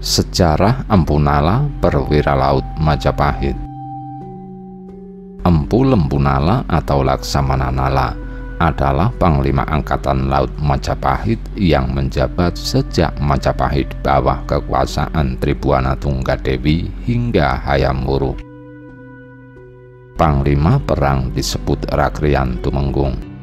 Sejarah Empu Nala Perwira Laut Majapahit. Empu Lembu Nala atau Laksamana Nala adalah Panglima Angkatan Laut Majapahit yang menjabat sejak Majapahit di bawah kekuasaan Tribuana Tunggadewi hingga Hayam Wuruk. Panglima perang disebut Rakrian Tumenggung.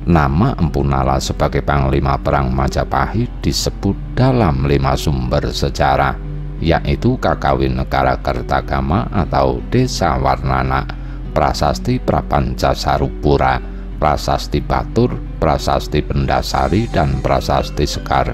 Nama Empu Nala sebagai Panglima Perang Majapahit disebut dalam 5 sumber sejarah, yaitu Kakawin Negara Kertagama atau Desa Warnana, Prasasti Prapancasarupura, Prasasti Batur, Prasasti Pendasari, dan Prasasti Sekar.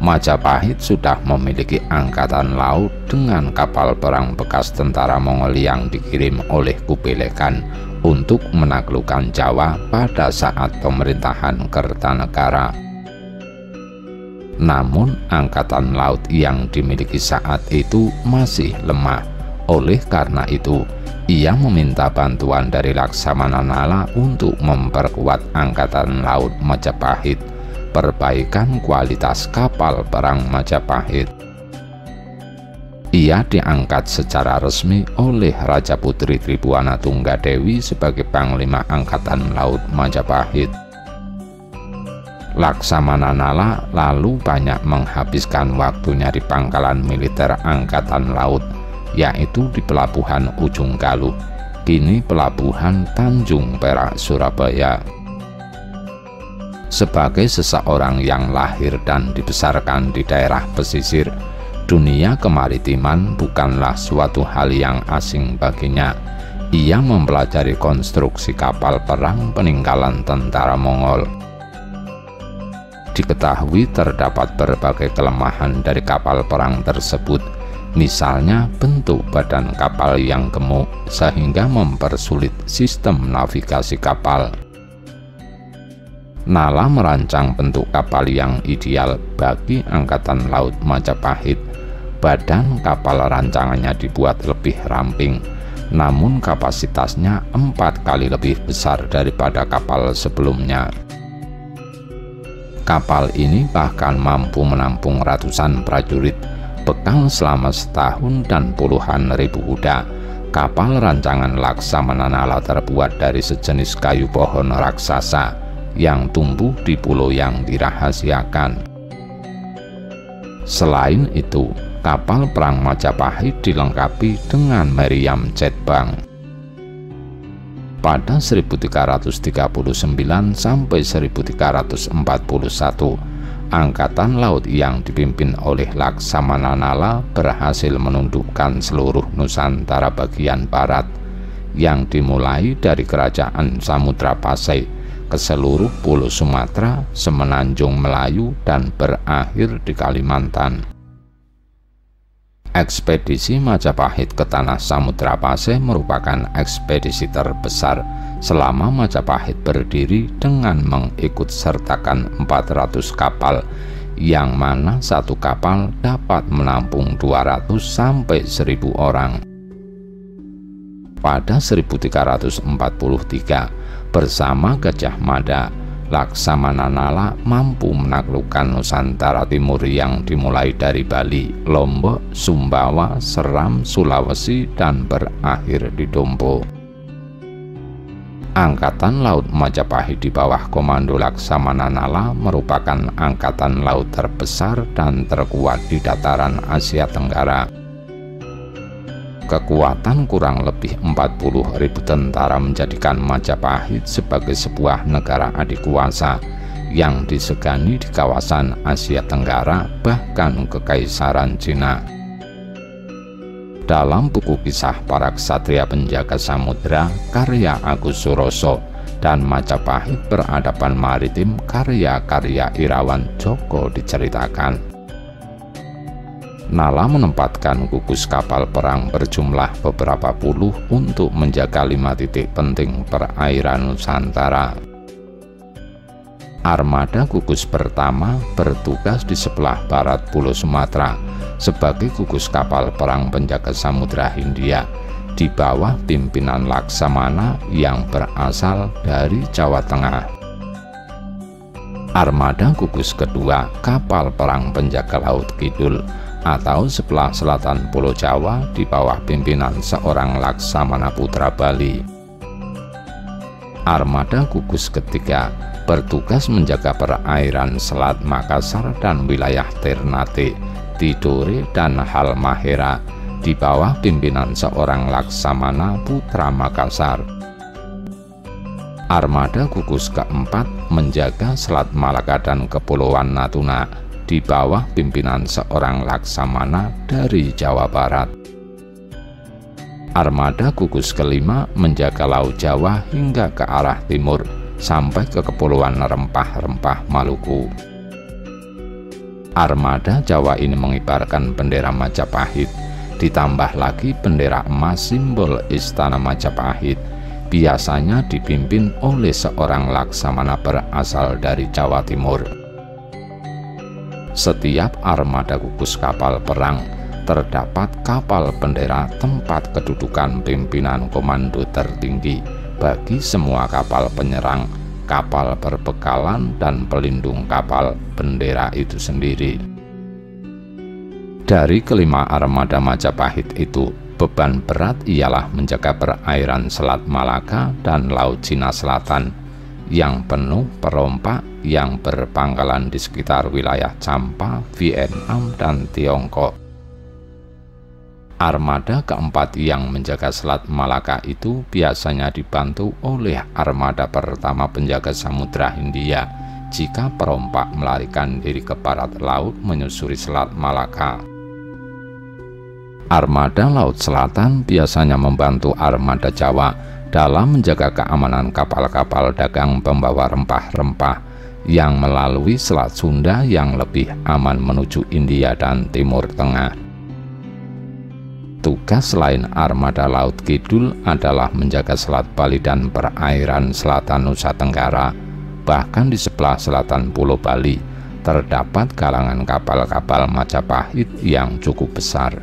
Majapahit sudah memiliki angkatan laut dengan kapal perang bekas tentara Mongol yang dikirim oleh Kubilai Khan untuk menaklukkan Jawa pada saat pemerintahan Kertanegara. Namun angkatan laut yang dimiliki saat itu masih lemah. Oleh karena itu, ia meminta bantuan dari Laksamana Nala untuk memperkuat angkatan laut Majapahit, perbaikan kualitas kapal perang Majapahit. Ia diangkat secara resmi oleh Raja Putri Tribuana Tunggadewi sebagai Panglima Angkatan Laut Majapahit. Laksamana Nala lalu banyak menghabiskan waktunya di pangkalan militer Angkatan Laut, yaitu di Pelabuhan Ujung Galuh, kini Pelabuhan Tanjung Perak, Surabaya. Sebagai seseorang yang lahir dan dibesarkan di daerah pesisir, dunia kemaritiman bukanlah suatu hal yang asing baginya. Ia mempelajari konstruksi kapal perang peninggalan tentara Mongol. Diketahui terdapat berbagai kelemahan dari kapal perang tersebut, misalnya bentuk badan kapal yang gemuk sehingga mempersulit sistem navigasi kapal. Nala merancang bentuk kapal yang ideal bagi Angkatan Laut Majapahit. Badan kapal rancangannya dibuat lebih ramping, namun kapasitasnya 4 kali lebih besar daripada kapal sebelumnya. Kapal ini bahkan mampu menampung ratusan prajurit, bekal selama setahun dan puluhan ribu kuda. Kapal rancangan Laksamana Nala terbuat dari sejenis kayu pohon raksasa yang tumbuh di pulau yang dirahasiakan. Selain itu, kapal perang Majapahit dilengkapi dengan meriam jetbang. Pada 1339 sampai 1341, Angkatan Laut yang dipimpin oleh Laksamana Nala berhasil menundukkan seluruh Nusantara bagian barat, yang dimulai dari Kerajaan Samudra Pasai ke seluruh pulau Sumatera, semenanjung Melayu, dan berakhir di Kalimantan. Ekspedisi Majapahit ke tanah Samudra Pasai merupakan ekspedisi terbesar selama Majapahit berdiri dengan mengikut sertakan 400 kapal, yang mana satu kapal dapat menampung 200 sampai 1000 orang. Pada 1343, bersama Gajah Mada, Laksamana Nala mampu menaklukkan Nusantara Timur yang dimulai dari Bali, Lombok, Sumbawa, Seram, Sulawesi, dan berakhir di Dompo. Angkatan Laut Majapahit di bawah komando Laksamana Nala merupakan angkatan laut terbesar dan terkuat di dataran Asia Tenggara. Kekuatan kurang lebih 40.000 tentara menjadikan Majapahit sebagai sebuah negara adikuasa yang disegani di kawasan Asia Tenggara, bahkan Kekaisaran Cina. Dalam buku kisah para ksatria penjaga samudra karya Agus Suroso dan Majapahit Peradaban Maritim karya Irawan Djoko diceritakan, Nala menempatkan gugus kapal perang berjumlah beberapa puluh untuk menjaga 5 titik penting perairan Nusantara. Armada gugus pertama bertugas di sebelah barat Pulau Sumatera sebagai gugus kapal perang penjaga Samudra Hindia di bawah pimpinan Laksamana yang berasal dari Jawa Tengah. Armada gugus kedua, kapal perang penjaga laut kidul atau sebelah selatan Pulau Jawa di bawah pimpinan seorang Laksamana Putra Bali. Armada gugus ketiga bertugas menjaga perairan Selat Makassar dan wilayah Ternate, Tidore, dan Halmahera di bawah pimpinan seorang Laksamana Putra Makassar. Armada gugus keempat menjaga Selat Malaka dan Kepulauan Natuna di bawah pimpinan seorang Laksamana dari Jawa Barat. Armada gugus kelima menjaga Laut Jawa hingga ke arah timur sampai ke Kepulauan Rempah-Rempah Maluku. Armada Jawa ini mengibarkan bendera Majapahit, ditambah lagi bendera emas simbol Istana Majapahit, biasanya dipimpin oleh seorang Laksamana berasal dari Jawa Timur. Setiap armada gugus kapal perang terdapat kapal bendera tempat kedudukan pimpinan komando tertinggi bagi semua kapal penyerang, kapal perbekalan, dan pelindung kapal bendera itu sendiri. Dari kelima armada Majapahit itu, beban berat ialah menjaga perairan Selat Malaka dan Laut Cina Selatan yang penuh perompak yang berpangkalan di sekitar wilayah Champa, Vietnam, dan Tiongkok. Armada keempat yang menjaga Selat Malaka itu biasanya dibantu oleh armada pertama penjaga Samudra Hindia jika perompak melarikan diri ke barat laut menyusuri Selat Malaka. Armada Laut Selatan biasanya membantu armada Jawa dalam menjaga keamanan kapal-kapal dagang pembawa rempah-rempah yang melalui Selat Sunda yang lebih aman menuju India dan Timur Tengah. Tugas lain armada Laut Kidul adalah menjaga Selat Bali dan perairan selatan Nusa Tenggara. Bahkan di sebelah selatan Pulau Bali terdapat galangan kapal-kapal Majapahit yang cukup besar.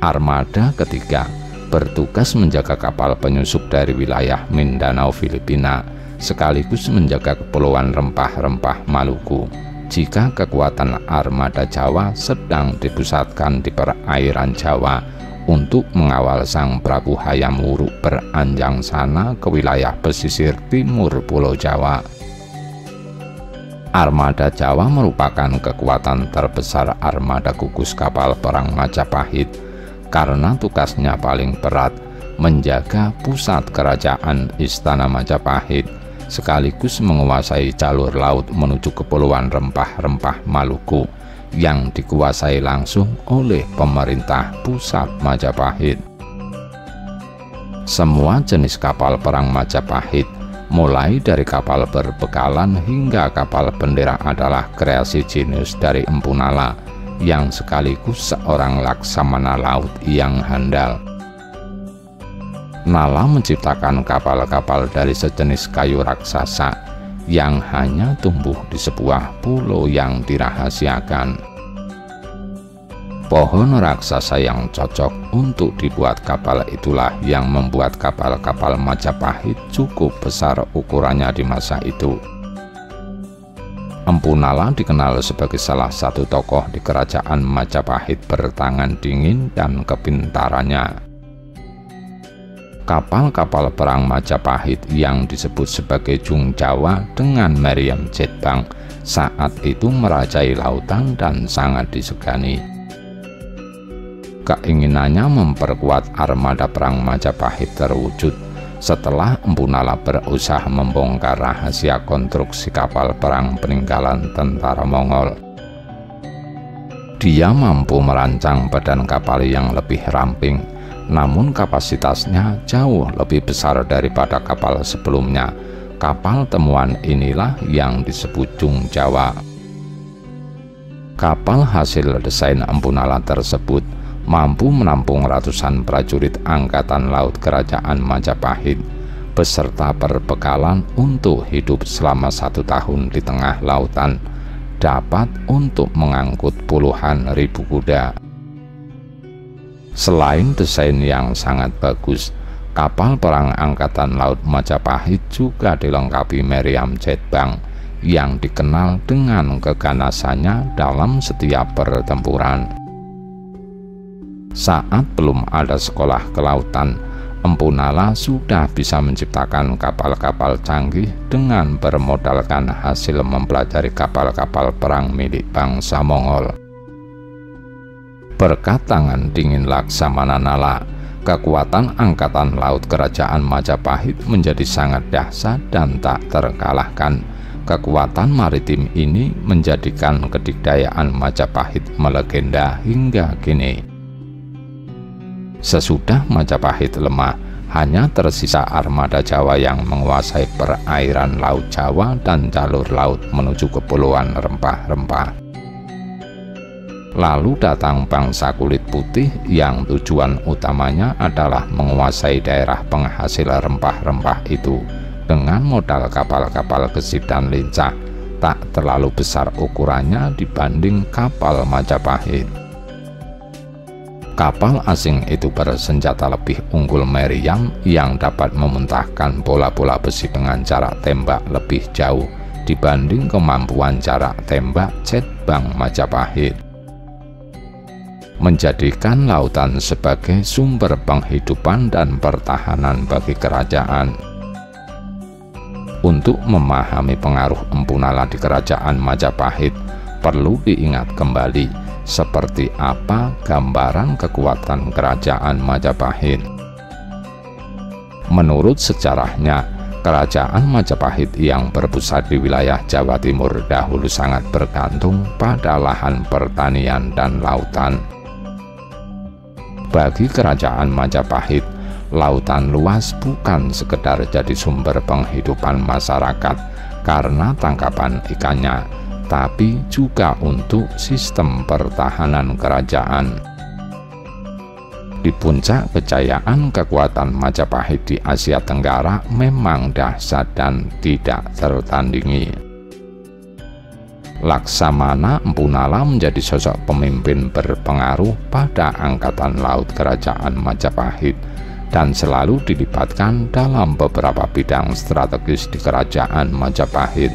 Armada ketiga bertugas menjaga kapal penyusup dari wilayah Mindanao, Filipina, sekaligus menjaga Kepulauan Rempah-Rempah Maluku jika kekuatan armada Jawa sedang dipusatkan di perairan Jawa untuk mengawal Sang Prabu Hayam Wuruk beranjang sana ke wilayah pesisir timur Pulau Jawa. Armada Jawa merupakan kekuatan terbesar armada gugus kapal perang Majapahit karena tugasnya paling berat menjaga pusat kerajaan Istana Majapahit sekaligus menguasai jalur laut menuju Kepulauan Rempah-Rempah Maluku yang dikuasai langsung oleh pemerintah pusat Majapahit. Semua jenis kapal perang Majapahit, mulai dari kapal berbekalan hingga kapal bendera adalah kreasi jenius dari Empu Nala yang sekaligus seorang laksamana laut yang handal. Nala menciptakan kapal-kapal dari sejenis kayu raksasa yang hanya tumbuh di sebuah pulau yang dirahasiakan. Pohon raksasa yang cocok untuk dibuat kapal itulah yang membuat kapal-kapal Majapahit cukup besar ukurannya di masa itu. Empu Nala dikenal sebagai salah satu tokoh di kerajaan Majapahit bertangan dingin dan kepintarannya. Kapal-kapal perang Majapahit yang disebut sebagai Jung Jawa dengan meriam jetbang saat itu merajai lautan dan sangat disegani. Keinginannya memperkuat armada perang Majapahit terwujud setelah Empu Nala berusaha membongkar rahasia konstruksi kapal perang peninggalan tentara Mongol. Dia mampu merancang badan kapal yang lebih ramping, namun kapasitasnya jauh lebih besar daripada kapal sebelumnya. Kapal temuan inilah yang disebut Jung Jawa. Kapal hasil desain Empu Nala tersebut mampu menampung ratusan prajurit Angkatan Laut Kerajaan Majapahit beserta perbekalan untuk hidup selama 1 tahun di tengah lautan, dapat untuk mengangkut puluhan ribu kuda. Selain desain yang sangat bagus, kapal perang Angkatan Laut Majapahit juga dilengkapi meriam jetbang yang dikenal dengan keganasannya dalam setiap pertempuran. Saat belum ada sekolah kelautan, Empu Nala sudah bisa menciptakan kapal-kapal canggih dengan bermodalkan hasil mempelajari kapal-kapal perang milik bangsa Mongol. Berkat tangan dingin Laksamana Nala, kekuatan angkatan laut kerajaan Majapahit menjadi sangat dahsyat dan tak terkalahkan. Kekuatan maritim ini menjadikan kedikdayaan Majapahit melegenda hingga kini. Sesudah Majapahit lemah, hanya tersisa armada Jawa yang menguasai perairan Laut Jawa dan jalur laut menuju kepulauan rempah-rempah. Lalu datang bangsa kulit putih yang tujuan utamanya adalah menguasai daerah penghasil rempah-rempah itu dengan modal kapal-kapal gesit dan lincah, tak terlalu besar ukurannya dibanding kapal Majapahit. Kapal asing itu bersenjata lebih unggul meriam yang dapat memuntahkan bola-bola besi dengan jarak tembak lebih jauh dibanding kemampuan jarak tembak jet bang Majapahit, menjadikan lautan sebagai sumber penghidupan dan pertahanan bagi kerajaan. Untuk memahami pengaruh Empu Nala di kerajaan Majapahit, perlu diingat kembali seperti apa gambaran kekuatan kerajaan Majapahit. Menurut sejarahnya, kerajaan Majapahit yang berpusat di wilayah Jawa Timur dahulu sangat bergantung pada lahan pertanian dan lautan. Bagi kerajaan Majapahit, lautan luas bukan sekedar jadi sumber penghidupan masyarakat karena tangkapan ikannya, tapi juga untuk sistem pertahanan kerajaan. Di puncak kejayaan kekuatan Majapahit di Asia Tenggara memang dahsyat dan tidak tertandingi. Laksamana Empu Nala menjadi sosok pemimpin berpengaruh pada angkatan laut kerajaan Majapahit dan selalu dilibatkan dalam beberapa bidang strategis di kerajaan Majapahit.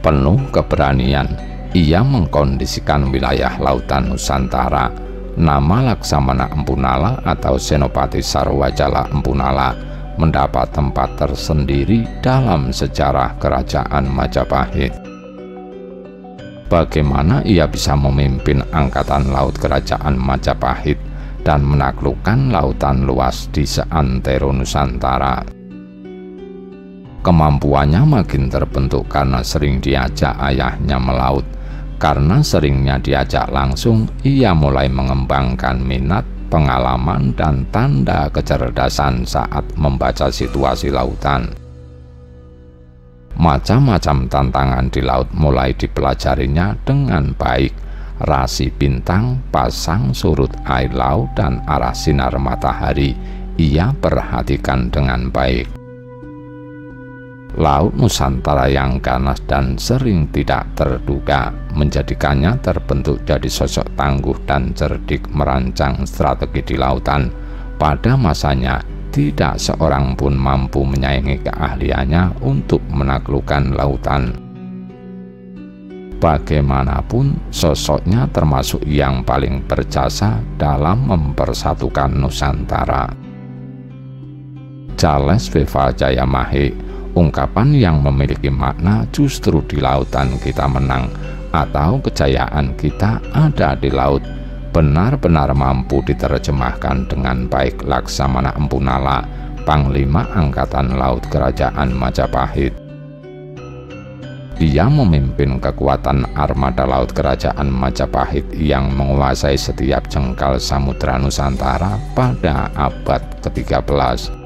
Penuh keberanian, ia mengkondisikan wilayah lautan Nusantara. Nama Laksamana Empu Nala atau Senopati Sarwajala Empu Nala mendapat tempat tersendiri dalam sejarah kerajaan Majapahit. Bagaimana ia bisa memimpin angkatan laut kerajaan Majapahit dan menaklukkan lautan luas di seantero Nusantara? Kemampuannya makin terbentuk karena sering diajak ayahnya melaut. Karena seringnya diajak langsung, ia mulai mengembangkan minat, pengalaman, dan tanda kecerdasan saat membaca situasi lautan. Macam-macam tantangan di laut mulai dipelajarinya dengan baik. Rasi bintang, pasang surut air laut, dan arah sinar matahari ia perhatikan dengan baik. Laut Nusantara yang ganas dan sering tidak terduga menjadikannya terbentuk jadi sosok tangguh dan cerdik merancang strategi di lautan. Pada masanya, tidak seorang pun mampu menyaingi keahliannya untuk menaklukkan lautan. Bagaimanapun, sosoknya termasuk yang paling berjasa dalam mempersatukan Nusantara. Charles Vivajayamahe, ungkapan yang memiliki makna justru di lautan kita menang atau kejayaan kita ada di laut, benar-benar mampu diterjemahkan dengan baik Laksamana Empu Nala, Panglima Angkatan Laut Kerajaan Majapahit. Dia memimpin kekuatan armada laut Kerajaan Majapahit yang menguasai setiap jengkal samudra Nusantara pada abad ke-13.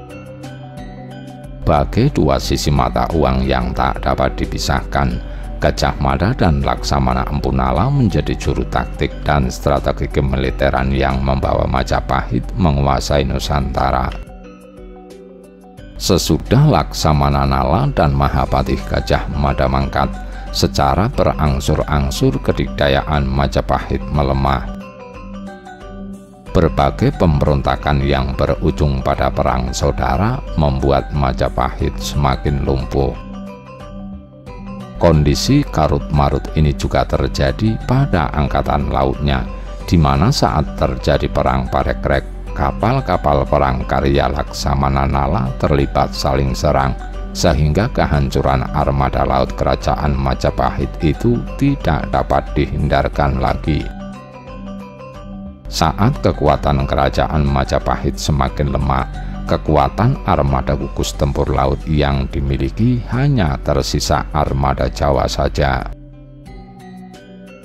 Bagai dua sisi mata uang yang tak dapat dipisahkan, Gajah Mada dan Laksamana Empu Nala menjadi juru taktik dan strategi kemiliteran yang membawa Majapahit menguasai Nusantara. Sesudah Laksamana Nala dan Mahapatih Gajah Mada mangkat, secara berangsur-angsur kedikdayaan Majapahit melemah. Berbagai pemberontakan yang berujung pada perang saudara membuat Majapahit semakin lumpuh. Kondisi karut-marut ini juga terjadi pada angkatan lautnya, di mana saat terjadi perang Parekrek, kapal-kapal perang karya Laksamana Nala terlibat saling serang, sehingga kehancuran armada laut kerajaan Majapahit itu tidak dapat dihindarkan lagi. Saat kekuatan kerajaan Majapahit semakin lemah, kekuatan armada gugus tempur laut yang dimiliki hanya tersisa armada Jawa saja.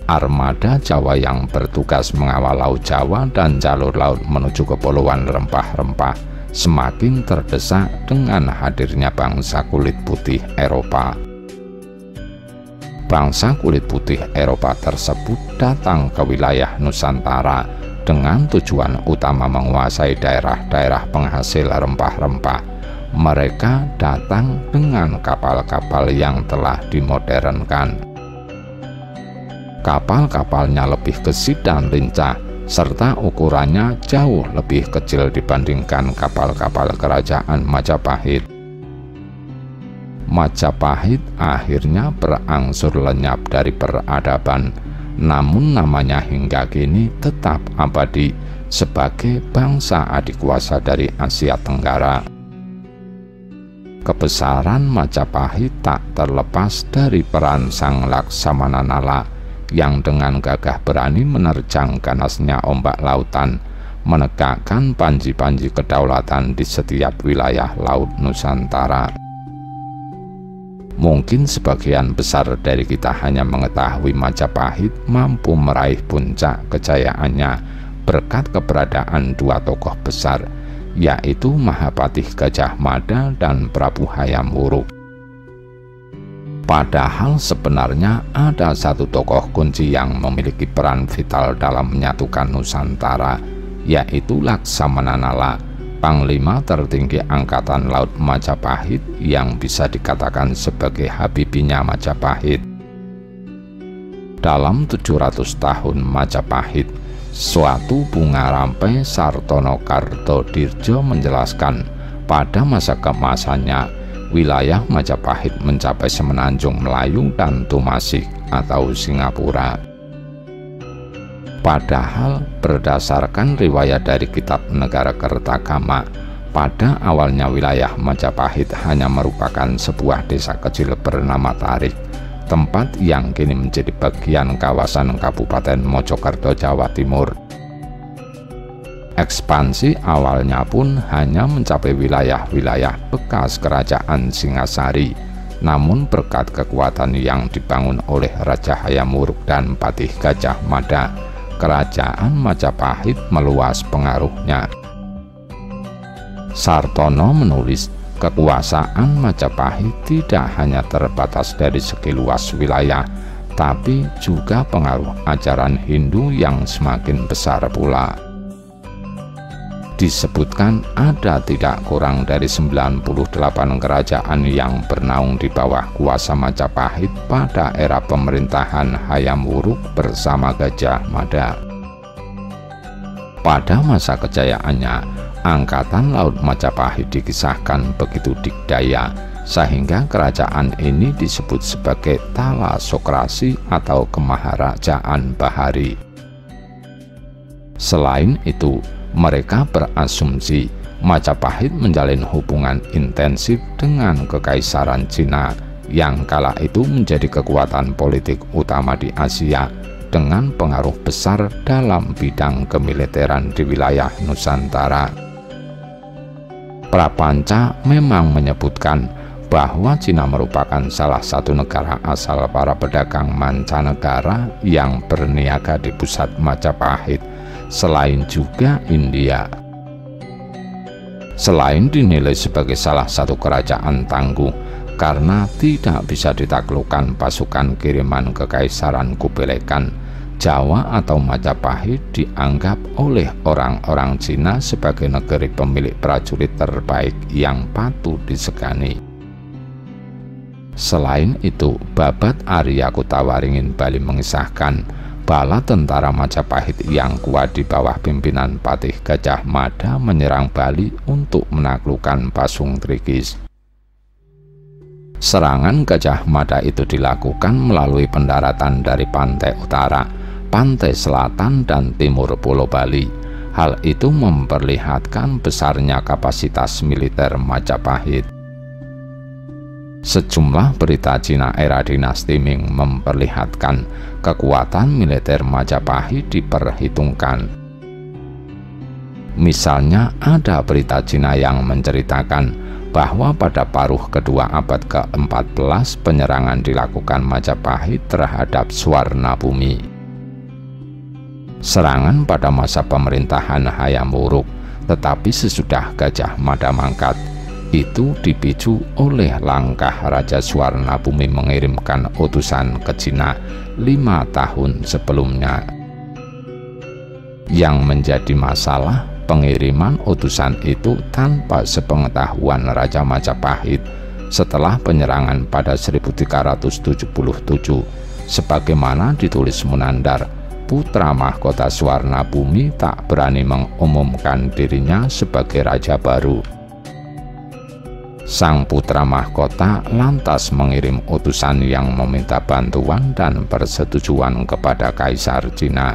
Armada Jawa yang bertugas mengawal Laut Jawa dan jalur laut menuju kepulauan rempah-rempah semakin terdesak dengan hadirnya bangsa kulit putih Eropa. Bangsa kulit putih Eropa tersebut datang ke wilayah Nusantara dengan tujuan utama menguasai daerah-daerah penghasil rempah-rempah. Mereka datang dengan kapal-kapal yang telah dimodernkan. Kapal-kapalnya lebih gesit dan lincah, serta ukurannya jauh lebih kecil dibandingkan kapal-kapal kerajaan Majapahit. Majapahit akhirnya berangsur lenyap dari peradaban, namun namanya hingga kini tetap abadi sebagai bangsa adikuasa dari Asia Tenggara. Kebesaran Majapahit tak terlepas dari peran Sang Laksamana Nala yang dengan gagah berani menerjang ganasnya ombak lautan, menegakkan panji-panji kedaulatan di setiap wilayah laut Nusantara. Mungkin sebagian besar dari kita hanya mengetahui Majapahit mampu meraih puncak kejayaannya berkat keberadaan dua tokoh besar, yaitu Mahapatih Gajah Mada dan Prabu Hayam Wuruk. Padahal sebenarnya ada satu tokoh kunci yang memiliki peran vital dalam menyatukan Nusantara, yaitu Laksamana Nala, Panglima tertinggi Angkatan Laut Majapahit yang bisa dikatakan sebagai habibinya Majapahit. Dalam 700 tahun Majapahit, suatu bunga rampai Sartono Kartodirjo menjelaskan pada masa keemasannya, wilayah Majapahit mencapai semenanjung Melayu dan Tumasik atau Singapura. Padahal berdasarkan riwayat dari kitab Negara Kertagama, pada awalnya wilayah Majapahit hanya merupakan sebuah desa kecil bernama Tarik, tempat yang kini menjadi bagian kawasan Kabupaten Mojokerto, Jawa Timur. Ekspansi awalnya pun hanya mencapai wilayah-wilayah bekas kerajaan Singasari, namun berkat kekuatan yang dibangun oleh Raja Hayam Wuruk dan Patih Gajah Mada, kerajaan Majapahit meluas pengaruhnya. Sartono menulis, kekuasaan Majapahit tidak hanya terbatas dari segi luas wilayah, tapi juga pengaruh ajaran Hindu yang semakin besar pula. Disebutkan ada tidak kurang dari 98 kerajaan yang bernaung di bawah kuasa Majapahit pada era pemerintahan Hayam Wuruk bersama Gajah Mada. Pada masa kejayaannya, Angkatan Laut Majapahit dikisahkan begitu dikdaya, sehingga kerajaan ini disebut sebagai Talasokrasi atau Kemaharajaan Bahari. Selain itu, mereka berasumsi Majapahit menjalin hubungan intensif dengan Kekaisaran Cina yang kala itu menjadi kekuatan politik utama di Asia dengan pengaruh besar dalam bidang kemiliteran di wilayah Nusantara. Prapanca memang menyebutkan bahwa Cina merupakan salah satu negara asal para pedagang mancanegara yang berniaga di pusat Majapahit, selain juga India. Selain dinilai sebagai salah satu kerajaan tangguh karena tidak bisa ditaklukkan pasukan kiriman Kekaisaran Kubilai Khan, Jawa atau Majapahit dianggap oleh orang-orang Cina sebagai negeri pemilik prajurit terbaik yang patut disegani. Selain itu, Babat Arya Kutawaringin Bali mengisahkan bala tentara Majapahit yang kuat di bawah pimpinan Patih Gajah Mada menyerang Bali untuk menaklukkan Pasung Trigis. Serangan Gajah Mada itu dilakukan melalui pendaratan dari pantai utara, pantai selatan, dan timur Pulau Bali. Hal itu memperlihatkan besarnya kapasitas militer Majapahit. Sejumlah berita Cina era dinasti Ming memperlihatkan kekuatan militer Majapahit diperhitungkan. Misalnya, ada berita Cina yang menceritakan bahwa pada paruh kedua abad ke-14 penyerangan dilakukan Majapahit terhadap Swarnabumi. Serangan pada masa pemerintahan Hayam Wuruk, tetapi sesudah Gajah Mada mangkat, itu dipicu oleh langkah Raja Swarnabumi mengirimkan utusan ke Cina 5 tahun sebelumnya. Yang menjadi masalah, pengiriman utusan itu tanpa sepengetahuan Raja Majapahit setelah penyerangan pada 1377, sebagaimana ditulis Munandar. Putra mahkota Swarnabumi tak berani mengumumkan dirinya sebagai raja baru. Sang putra mahkota lantas mengirim utusan yang meminta bantuan dan persetujuan kepada Kaisar Cina.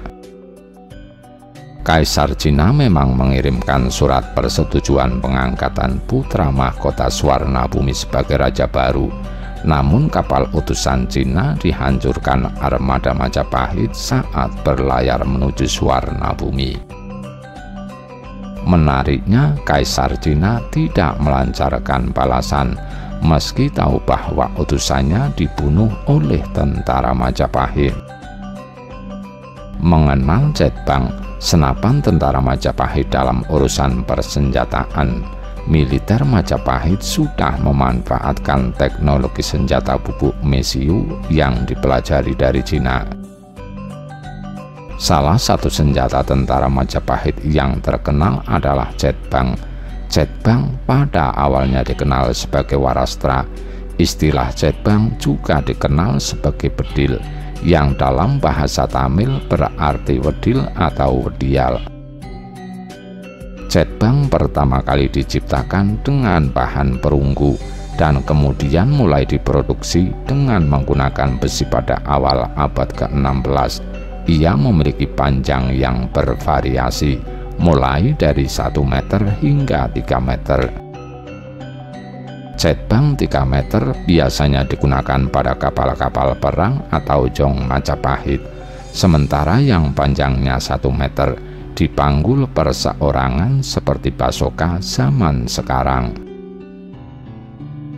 Kaisar Cina memang mengirimkan surat persetujuan pengangkatan putra mahkota Swarnabumi sebagai raja baru. Namun kapal utusan Cina dihancurkan armada Majapahit saat berlayar menuju Swarnabumi. Menariknya, Kaisar Cina tidak melancarkan balasan, meski tahu bahwa utusannya dibunuh oleh tentara Majapahit. Mengenal Jetbang, senapan tentara Majapahit dalam urusan persenjataan, militer Majapahit sudah memanfaatkan teknologi senjata bubuk mesiu yang dipelajari dari Cina. Salah satu senjata tentara Majapahit yang terkenal adalah Jetbang. Jetbang pada awalnya dikenal sebagai warastra. Istilah Jetbang juga dikenal sebagai bedil, yang dalam bahasa Tamil berarti wedil atau wedial. Jetbang pertama kali diciptakan dengan bahan perunggu dan kemudian mulai diproduksi dengan menggunakan besi pada awal abad ke-16. Ia memiliki panjang yang bervariasi, mulai dari 1 meter hingga 3 meter. Jetbang 3 meter biasanya digunakan pada kapal-kapal perang atau jong Majapahit, sementara yang panjangnya 1 meter dipanggul perseorangan seperti basoka zaman sekarang.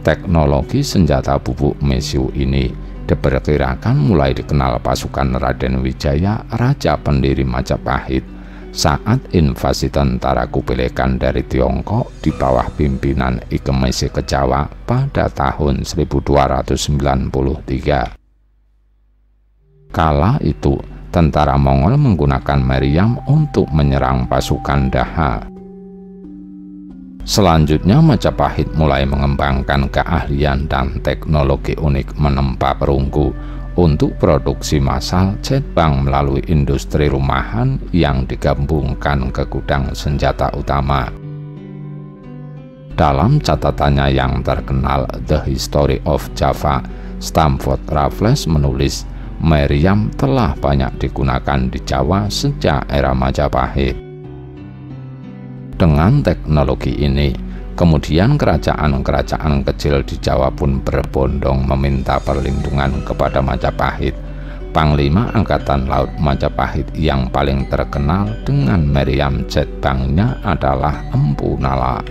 Teknologi senjata bubuk mesiu ini diperkirakan mulai dikenal pasukan Raden Wijaya, raja pendiri Majapahit, saat invasi tentara Kubilekan dari Tiongkok di bawah pimpinan Ike Mese ke Jawa pada tahun 1293. Kala itu, tentara Mongol menggunakan meriam untuk menyerang pasukan Daha. Selanjutnya Majapahit mulai mengembangkan keahlian dan teknologi unik menempa perunggu untuk produksi massal Jetbang melalui industri rumahan yang digabungkan ke gudang senjata utama. Dalam catatannya yang terkenal The History of Java, Stamford Raffles menulis, meriam telah banyak digunakan di Jawa sejak era Majapahit. Dengan teknologi ini, kemudian kerajaan-kerajaan kecil di Jawa pun berbondong meminta perlindungan kepada Majapahit. Panglima Angkatan Laut Majapahit yang paling terkenal dengan meriam Jetbangnya adalah Empu Nala.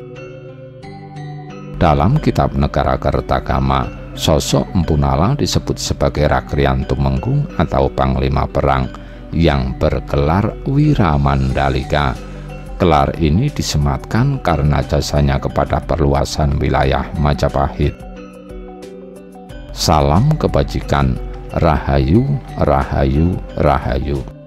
Dalam kitab Negara Kertagama, sosok Empu Nala disebut sebagai Rakrian Tumenggung atau Panglima Perang yang bergelar Wiramandalika. Gelar ini disematkan karena jasanya kepada perluasan wilayah Majapahit. Salam kebajikan, Rahayu, Rahayu, Rahayu.